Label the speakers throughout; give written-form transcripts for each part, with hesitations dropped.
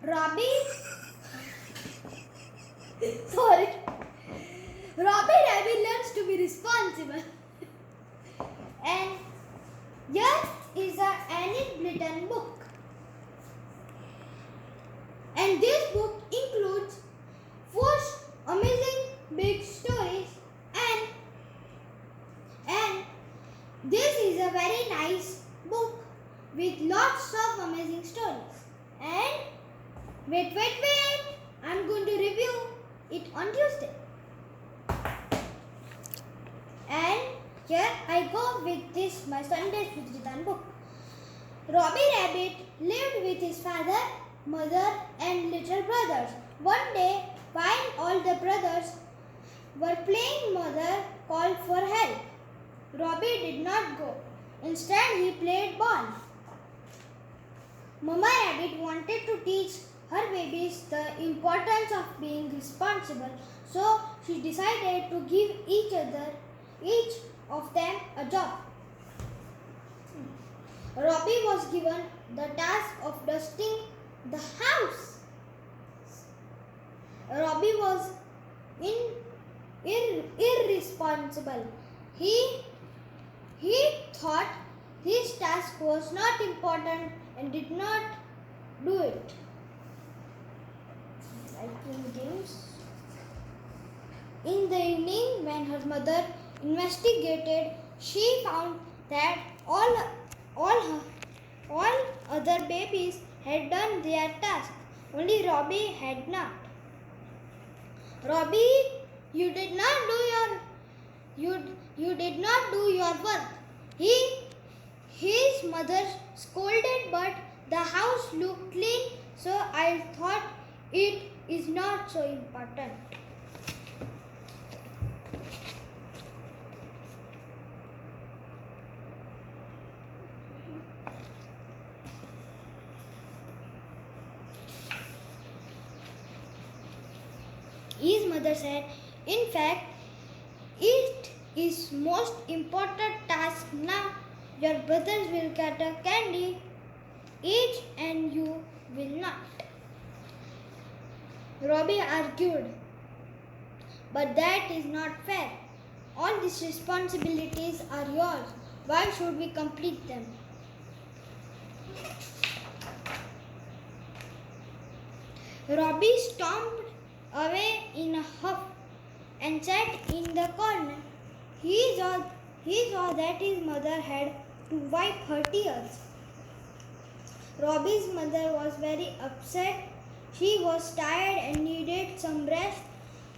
Speaker 1: Robbie, sorry, Robbie Rabbit learns to be responsible. And here is a Annie Blyton book. And this book includes 4 amazing big stories, and this is a very nice book with lots of amazing stories. And wait, I'm going to review it on Tuesday. And here I go with this my Sundays with Ritan book. Robbie Rabbit lived with his father, mother and little brothers. One day, while all the brothers were playing, mother called for help. Robbie did not go. Instead, he played ball. Mama Rabbit wanted to teach her babies the importance of being responsible, so she decided to give each of them a job. Robbie was given the task of dusting the house. Robbie was irresponsible. He thought his task was not important and did not do it. In the evening, when her mother investigated, she found that all other babies had done their task. Only Robbie had not. Robbie, you did not do your work. His mother scolded, but the house looked clean, so I thought it is not so important. His mother said, in fact, it is most important task now. Your brothers will get a candy each and you will not. Robbie argued, but that is not fair. All these responsibilities are yours. Why should we complete them? Robbie stomped away in a huff and sat in the corner. He saw that his mother had to wipe her tears. Robbie's mother was very upset. She was tired and needed some rest.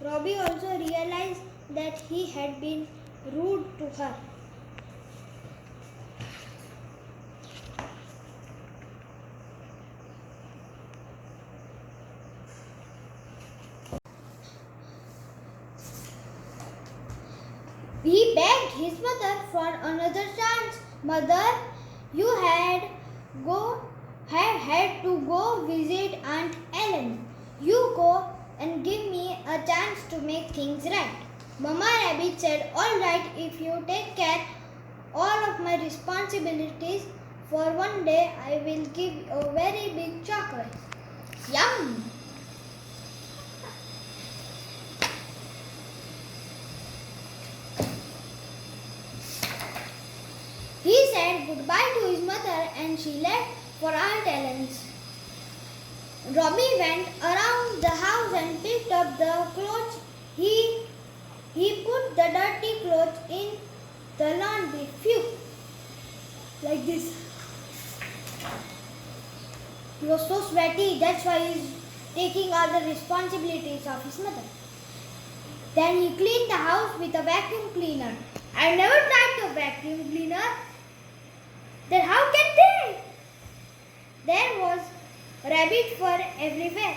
Speaker 1: Robbie also realized that he had been rude to her. He begged his mother for another chance. Mother, you had to go visit Aunt Ellen. You go and give me a chance to make things right. Mama Rabbit said, all right, if you take care all of my responsibilities for one day, I will give you a very big chocolate. Yum! He said goodbye to his mother and she left for Aunt Ellen's. Robbie went around the house and picked up the clothes. He put the dirty clothes in the laundry. Phew! Like this. He was so sweaty, that's why he's taking all the responsibilities of his mother. Then he cleaned the house with a vacuum cleaner. I never tried the vacuum cleaner. Then how can they? There was rabbit fur everywhere.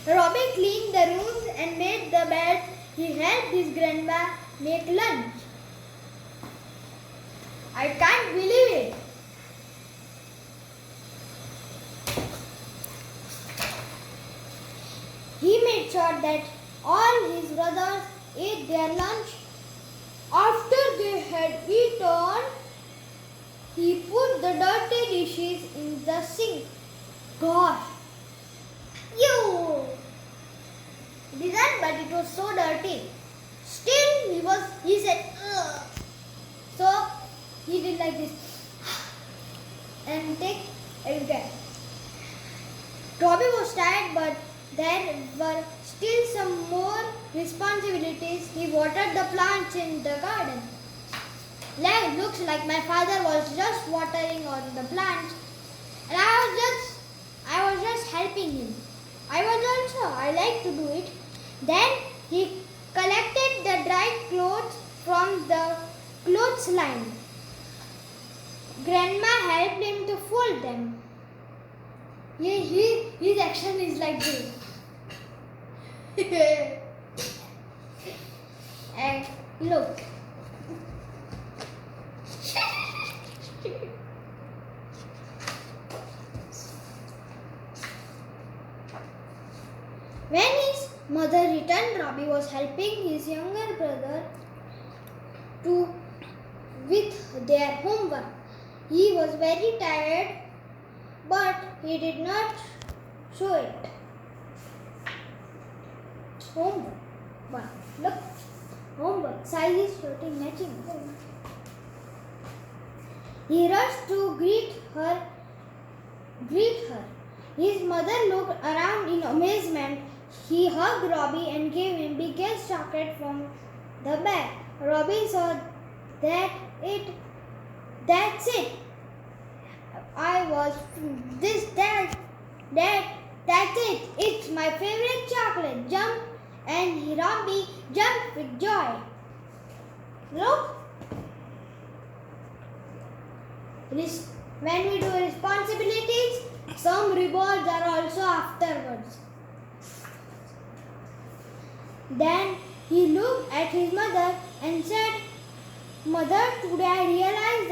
Speaker 1: Robbie cleaned the rooms and made the bed. He helped his grandma make lunch. I can't believe it. He made sure that all his brothers ate their lunch. After they had eaten, he put the dirty dishes in the sink. Gosh, you didn't, but it was so dirty. Still, he said, ugh. So he did like this and take it again. Robbie was tired, but there were still some more responsibilities. He watered the plants in the garden. Looks like my father was just watering on the plants, and I was just helping him. I like to do it. Then he collected the dried clothes from the clothesline. Grandma helped him to fold them. His action is like this. And look. When his mother returned, Robbie was helping his younger brother with their homework. He was very tired, but he did not show it. Homework. One. Look. Homework. Size is shooting matching. He rushed to greet her. His mother looked around in amazement. He hugged Robbie and gave him biggest chocolate from the bag. Robbie saw that's it. That's it. It's my favorite chocolate. And Robbie jumped with joy. Look. When we do responsibilities, some rewards are also afterwards. Then he looked at his mother and said, Mother, today I realized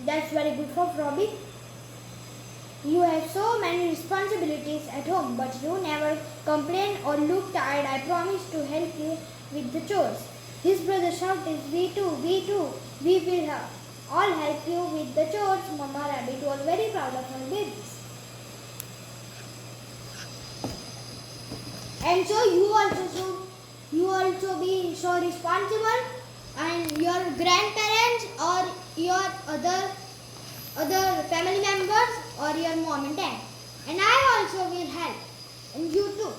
Speaker 1: that's very good for Robbie. You have so many responsibilities at home, but you never complain or look tired. I promise to help you with the chores. His brother shouted, We too. We will all help you with the chores. Mama Rabbit was very proud of her babies. And so you also be so responsible, and your grandparents or your other family members or your mom and dad. And I also will help. And you too.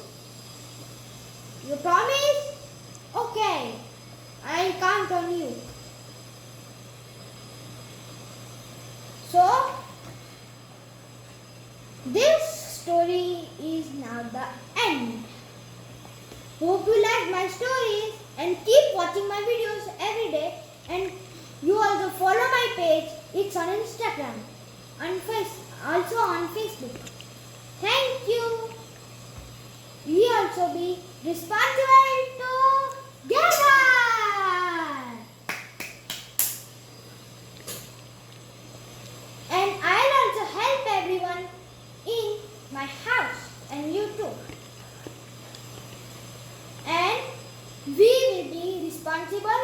Speaker 1: You promise? Okay. I'll count on you. So, this story is now the end. Hope you like my stories and keep watching my videos every day, and you also follow my page. It's on Instagram and also on Facebook. Thank you. We also be responsible together. And I'll also help everyone in my house, and you too. And we will be responsible